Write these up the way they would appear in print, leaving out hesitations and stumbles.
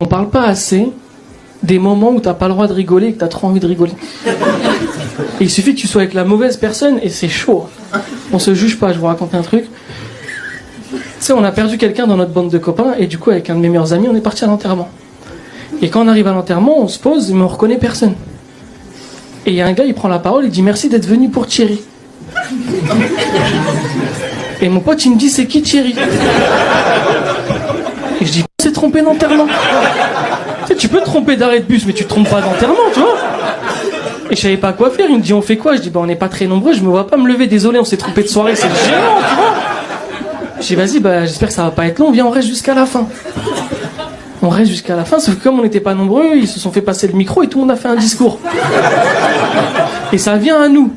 On parle pas assez des moments où t'as pas le droit de rigoler et que t'as trop envie de rigoler. Et il suffit que tu sois avec la mauvaise personne et c'est chaud. On se juge pas, je vous raconte un truc. Tu sais, on a perdu quelqu'un dans notre bande de copains et du coup, avec un de mes meilleurs amis, on est parti à l'enterrement. Et quand on arrive à l'enterrement, on se pose mais on reconnaît personne. Et il y a un gars, il prend la parole, il dit merci d'être venu pour Thierry. Et mon pote, il me dit c'est qui Thierry? Et je dis c'est trompé d'enterrement. Tu sais, tu peux te tromper d'arrêt de bus, mais tu te trompes pas d'enterrement, tu vois. Et je savais pas quoi faire, il me dit on fait quoi? Je dis on n'est pas très nombreux, je me vois pas me lever, désolé, on s'est trompé de soirée, c'est gênant, tu vois. Je dis vas-y, j'espère que ça va pas être long, viens on reste jusqu'à la fin. On reste jusqu'à la fin, sauf que comme on n'était pas nombreux, ils se sont fait passer le micro et tout le monde a fait un discours. Et ça vient à nous.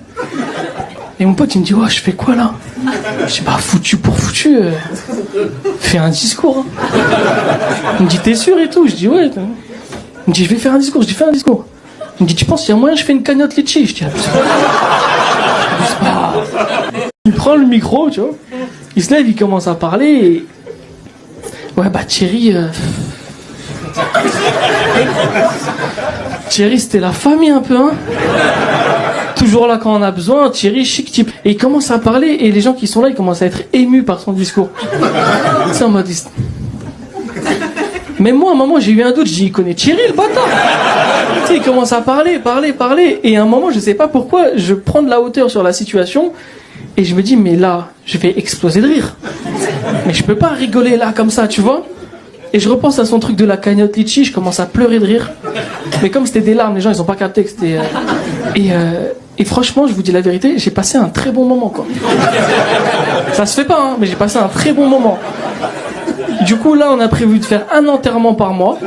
Et mon pote il me dit ouais, je fais quoi là? Je dis foutu pour foutu, fais un discours. Hein. Il me dit t'es sûr et tout? Je dis ouais. Il me dit je vais faire un discours, je dis fais un discours. Il me dit tu penses qu'il y a moyen je fais une cagnotte litchi? Je dis abuse pas. Il prend le micro, tu vois. Il se lève, il commence à parler et... Ouais Thierry... Thierry c'était la famille un peu, hein. Toujours là quand on a besoin, Thierry chic type. Et il commence à parler et les gens qui sont là ils commencent à être émus par son discours. C'est en mode... Mais moi à un moment j'ai eu un doute, j'ai dit il connaît Thierry le bâtard. Tu sais, il commence à parler et à un moment je sais pas pourquoi je prends de la hauteur sur la situation et je me dis mais là je vais exploser de rire. Mais je peux pas rigoler là comme ça, tu vois. Et je repense à son truc de la cagnotte litchi, je commence à pleurer de rire. Mais comme c'était des larmes, les gens ils ont pas capté que c'était... Et franchement, je vous dis la vérité, j'ai passé un très bon moment, quoi. Ça se fait pas, hein, mais j'ai passé un très bon moment. Du coup, là, on a prévu de faire un enterrement par mois.